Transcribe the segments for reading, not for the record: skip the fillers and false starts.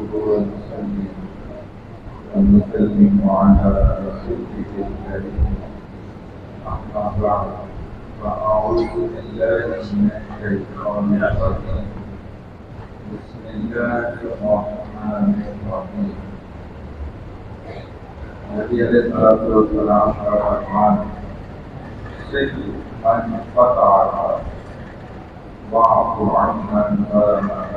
ونصلي ونسلم على رسوله الكريم أما بعد فأعوذ بالله من الشيطان الرجيم بسم الله الرحمن الرحيم نبی علیہ الصلوۃ والسلام کا فرمان صرف من قطعك واعف عمن ظلمك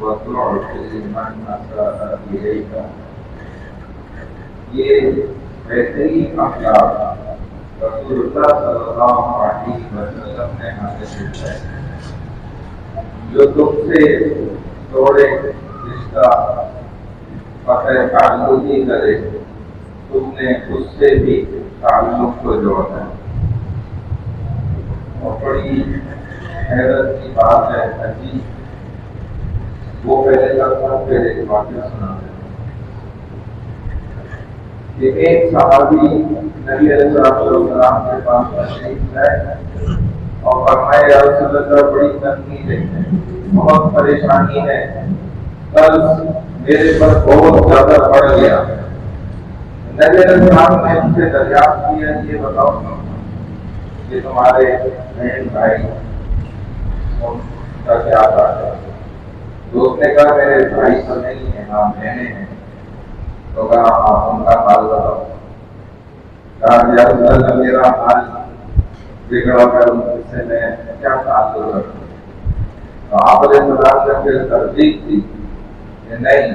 وتعطي من اساء اليك. یہ بہترین اخلاق رسول اللہ صلی اللہ علیہ وسلم نے ہمیں سکھائے. جو تم سے توڑے رشتہ فخر تعلق ہی کرے تم نے اس سے بھی تعلق کو جوڑنا ہے. اور بڑی حیرت کی بات ہے عجیب. وہ پہلے پھر ایک واقعہ سناتے ہیں کہ ایک صحابی نبی علیہ السلام کے پاس تشریف لائے اور فرمایا یا رسول اللہ بڑی تنگی ہے, بہت پریشانی ہے, قرض میرے پر بہت زیادہ بڑھ گیا. نبی علیہ السلام نے ان سے دریافت کیا یہ بتاؤ کہ تمہارے بہن بھائی ان کا کیا حال ہے. دوست نے کہا میرے بھائی تو نہیں ہیں, ہاں بہنیں ہیں. تو کہا آپ ان کا حال بتاؤ. کہا یا رسول اللہ میرا حال بگڑا کر ان سے میں کیا تعلق رکھوں. تو آپ علیہ السلام نے پھر ترجیح دی کہ نہیں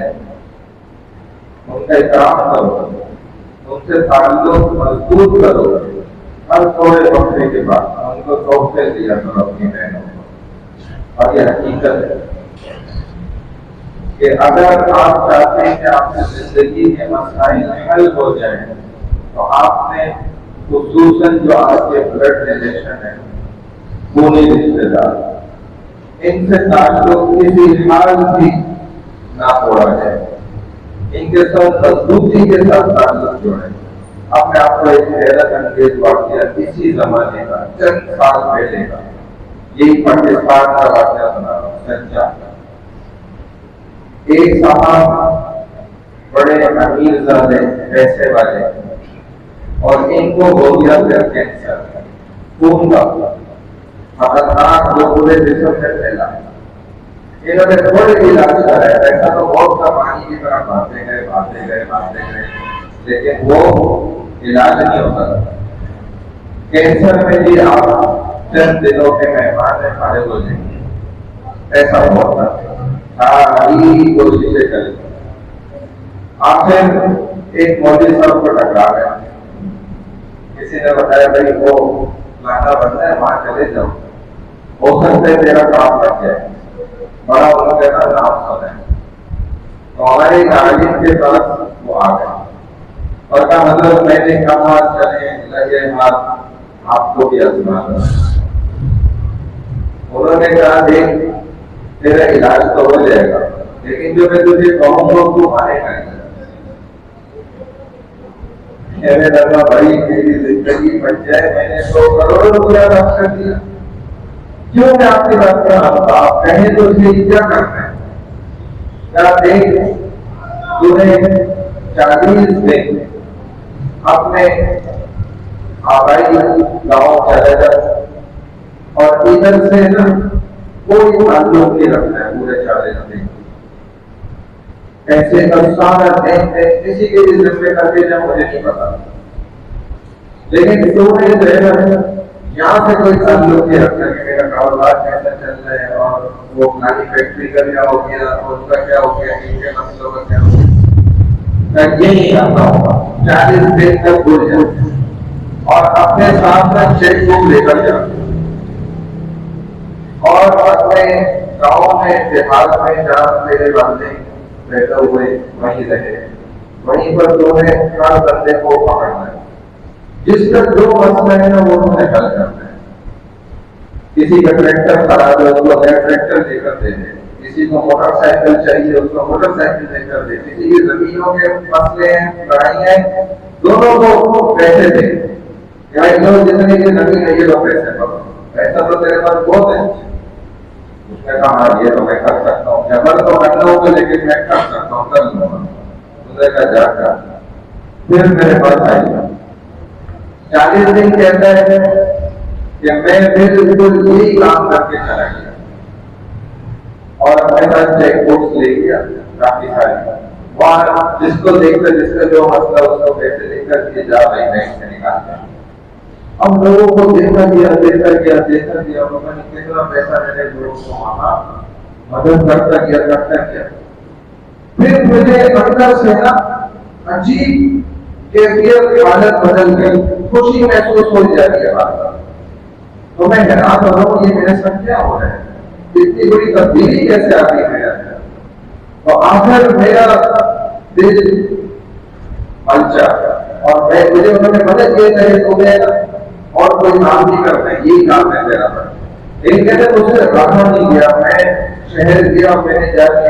ان کا احترام کرو, ان سے تعلق مضبوط کرو. ہر تھوڑے وقفے کے بعد ان کو تحفے دیا کرو اپنی بہنوں کو. اور یہ حقیقت ہے کہ اگر آپ چاہتے ہیں کہ آپ کی زندگی کے مسائل حل ہو جائیں تو آپ نے خصوصاً جو آپ کے بلڈ ریلیشن ہے خونی رشتے دار ان سے تعلق کسی حال بھی نہ توڑا جائے. ان کے ساتھ مضبوطی کے ساتھ تعلق جوڑیں. اب میں آپ کو ایک حیرت انگیز واقعہ اسی زمانے کا چند سال پہلے کا یہی پاکستان کا واقعہ سنا رہا ہوں. سچا ایک صاحب بڑے امیر زادے پیسے والے اور ان کو ہو گیا پھر کینسر خون کا خطرناک جو پورے جسم میں پھیلا. انہوں نے تھوڑے علاج کرایا, ایسا تو بہت سا پانی کی طرح بھاگتے گئے لیکن وہ علاج نہیں ہوتا تھا. کینسر میں بھی آپ چند دنوں کے مہمان میں فارغ ہو جائیں گے ایسا ہوا تھا. ساری کوششیں کریں. آخر ایک مولوی صاحب کو ٹکرا گیا. کسی نے بتایا بھائی وہ لانا بنتا ہے وہاں چلے جاؤ, ہو سکتا ہے تیرا کام بن جائے. بڑا انہوں نے نام سنا ہے. تو ہمارے عالم کے پاس وہ آ گئے اور کہا حضرت میں نے کہا چلے لگے ہاتھ آپ کو بھی آزمانا. انہوں نے کہا دیکھ تیرا علاج تو ہو جائے گا لیکن جو میں تجھے کہوں گا تو مانے گا نہیں. میرے لگا بھائی میری زندگی بچ جائے, میں نے 100 کروڑ روپیہ خرچ کر دیا. کیوں میں آپ کی بات کر رہا ہوں, آپ کہیں تو اس لیے کیا کرنا ہے. کیا دیکھ تمہیں 40 دن اپنے آبائی گاؤں چلے جا اور ادھر سے نا کوئی تعلق نہیں رکھنا ہے پورے 40 دن. ایسے سارا دن کسی کے بھی ذمہ کر کے جب مجھے نہیں پتا, لیکن تمہیں جو ہے یہاں سے کوئی تعلق نہیں رکھنا کہ میرا کاروبار کیسا چل رہا ہے اور وہ پرانی فیکٹری کا کیا ہو گیا اور ان کا کیا ہو گیا, ان کے مسئلوں کا کیا ہو گیا. میں یہی کرتا ہوں 40 دن تک بھول جاؤ اور اپنے ساتھ میں چیک بک لے کر جاؤ اور اپنے گاؤں میں دیہات میں جہاں میرے والدے بیٹھے ہوئے وہیں رہے, وہیں پر تمہیں ہر بندے کو پکڑنا ہے. جس کا جو مسئلہ ہے نا وہ تمہیں حل کرنا ہے. کسی کا ٹریکٹر خراب ہے اس کو نیا ٹریکٹر دے کر دے دے, کسی کو موٹر سائیکل چاہیے اس کو موٹر سائیکل دے کر دے, کسی کی زمینوں کے مسئلے ہیں لڑائیاں ہیں دونوں کو پیسے دے. جتنے کی زمین ہے یہ لوگ پیسے پکڑو, پیسہ تو تیرے پاس بہت ہے. میں کہا ہاں یہ تو میں کر سکتا ہوں، جبر تو کرنا ہوگا لیکن میں کر سکتا ہوں، کر لوں گا۔ انہوں نے کہا جا کر پھر میرے پاس آئی 40 دن کہتا ہے کہ میں بالکل یہی کام کر کے چلا گیا اور اپنے ساتھ چیک بکس لے گیا کافی ساری، وہاں جس کو دیکھ کر جس کا جو مسئلہ اس کو پیسے دے کر کے جا بھائی بینک سے نکالتے ہیں۔ ہم لوگوں کو دیکھا گیا پتا نہیں کتنا پیسہ میرے لوگوں کو وہاں مدد کرتا گیا۔ پھر مجھے اندر سے نا عجیب کیفیت حالت بدل گئی، خوشی محسوس ہو جاتی ہے بات، تو میں حیران ہو رہا ہوں یہ میرے ساتھ کیا ہو رہا ہے، اتنی بڑی تبدیلی کیسے آ گئی میرے اندر۔ تو آخر میرا دل ملچا اور مجھے انہوں نے مدد کیا کہ تمہیں اور کوئی کام نہیں کرنا ہے، یہی کام ہے تیرا۔ لیکن کہتے مجھ سے رہا نہیں گیا، میں شہر گیا، میں نے جا کے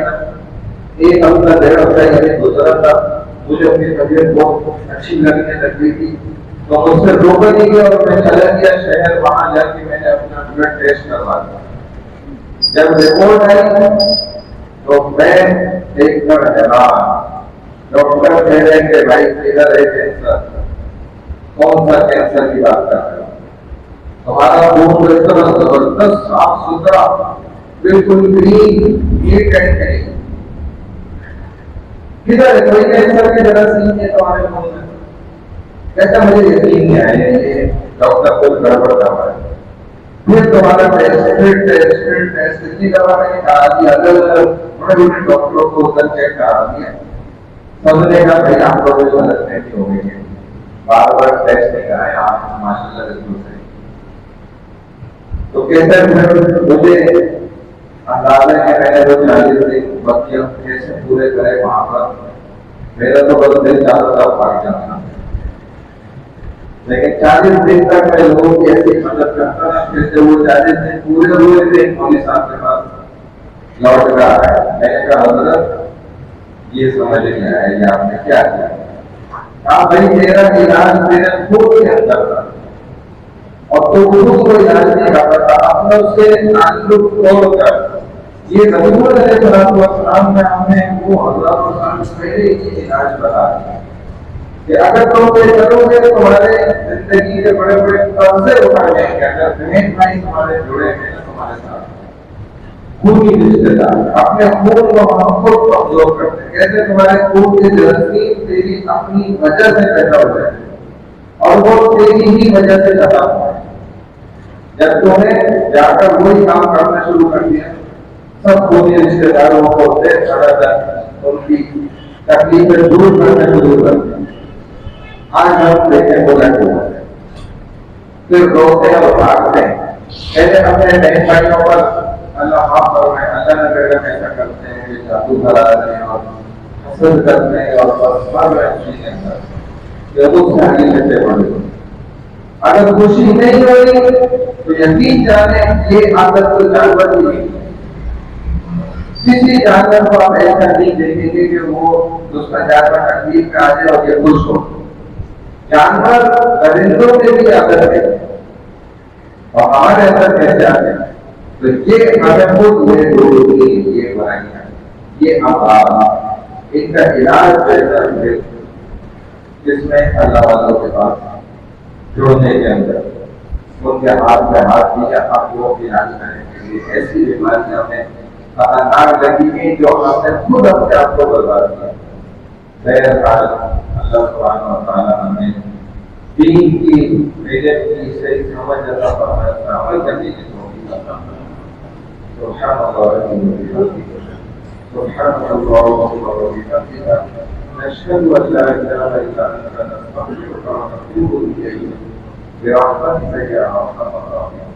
ایک ہفتہ 1.5 ہفتہ یعنی گزرا تھا، مجھے اپنی طبیعت بہت اچھی لگنے لگ گئی تھی، تو مجھ سے روکا نہیں گیا اور میں چلا گیا شہر، وہاں جا کے میں نے اپنا بلڈ ٹیسٹ کروا دیا۔ جب رپورٹ آئی تو میں دیکھ کر حیران، ڈاکٹر کہہ رہے کہ بھائی ادھر ہے کینسر۔ کون سا کینسر کی بات کر رہے ہو؟ ہمارا خون اتنا زبردست صاف ستھرا بالکل کلین نیٹ اینڈ کلین، کدھر ہے کوئی کینسر کی جراثیم نہیں ہے تمہارے خون میں؟ کہتا مجھے یقین نہیں آیا یہ ڈاکٹر کو گڑبڑ کر رہا ہے۔ پھر تمہارا ٹیسٹ اتنی دفعہ میں نے کہا دیا، الگ الگ بڑے بڑے ڈاکٹروں کو ادھر چیک کرا دیا، سب نے کہا بھائی آپ کو کوئی غلط نہیں ہو گئی ہے، بار بار ٹیسٹ نہیں کرائے آپ ماشاء اللہ بالکل صحیح۔ تو کہتے ہیں مجھے اندازہ ہے میں نے وہ 40 دن بچیاں کیسے پورے کرے وہاں پر، میرا تو بس دل چاہتا تھا بھاگ جانا، لیکن 40 دن تک میں لوگوں کی ایسی مدد کرتا تھا۔ پھر جب وہ 40 دن پورے ہوئے تھے مولوی صاحب کے پاس لوٹ کر آیا، میں نے کہا حضرت یہ سمجھ نہیں آیا یہ آپ نے کیا کیا؟ کہا بھائی میرا علاج میرے خود کے اندر تھا اور تو خود کو علاج نہیں کر پاتا، اپنے اس سے تعلق توڑ کر یہ رسول علیہ السلام نے ہمیں وہ ہزاروں سال پہلے یہ علاج بتا دیا کہ اگر تم یہ کرو گے تو تمہارے زندگی کے بڑے بڑے قرضے اٹھا جائیں گے۔ اگر بہن بھائی تمہارے جڑے ہیں تمہارے ساتھ خونی رشتے دار اپنے خون کو محبت کو ابزرو کرتے ہیں، کہتے تمہارے خون کی جراثیم تیری اپنی وجہ سے پیدا ہو جائے اور وہ تیری ہی وجہ سے ختم ہو۔ جب تم نے جا کر وہی کام کرنا شروع کر دیا، سب خونی رشتے داروں کو دیکھ کھڑا کر ان کی تکلیفیں دور کرنا شروع کر دیا۔ آج ہم دیکھیں بولا کیوں پھر روتے اور بھاگتے ہیں، پہلے اپنے بہن بھائیوں پر اللہ معاف فرمائے، اللہ نے بیگم ایسا کرتے ہیں کہ جادو کرا رہے ہیں اور حسد کرتے ہیں اور بس مر رہے ہیں چیزیں کہ وہ ساری لیتے پڑے۔ اگر خوشی نہیں ہوئی تو یقین جانے یہ عادت تو جانور کی نہیں، کسی جانور کو آپ ایسا نہیں دیکھیں گے کہ وہ دوسرا جانور تکلیف میں آ جائے اور یہ خوش ہو۔ جانور درندوں میں بھی عادت ہے اور ہمارے اندر کیسے آ جائے؟ تو یہ ہمیں خود یہ برائیاں یہ آواز ان کا علاج بہتر ہے جس میں اللہ والوں کے پاس جوڑنے کے اندر ان کے ہاتھ میں ہاتھ دیا آپ کو علاج کرنے کے لیے ایسی بیماریاں میں خطرناک لگی ہیں جو ہم نے خود اپنے آپ کو برباد کیا۔ بہرحال اللہ سبحانہ و تعالیٰ ہمیں دین کی علم کی صحیح سمجھ عطا فرمائے، عمل کرنے کی توفیق عطا فرمائے۔ سبحان اللہ سبحان اللہ وبحمدہ، نشهد ان لا اله الا انت نستغفرك ونتوب اليك برحمتك يا ارحم الراحمين۔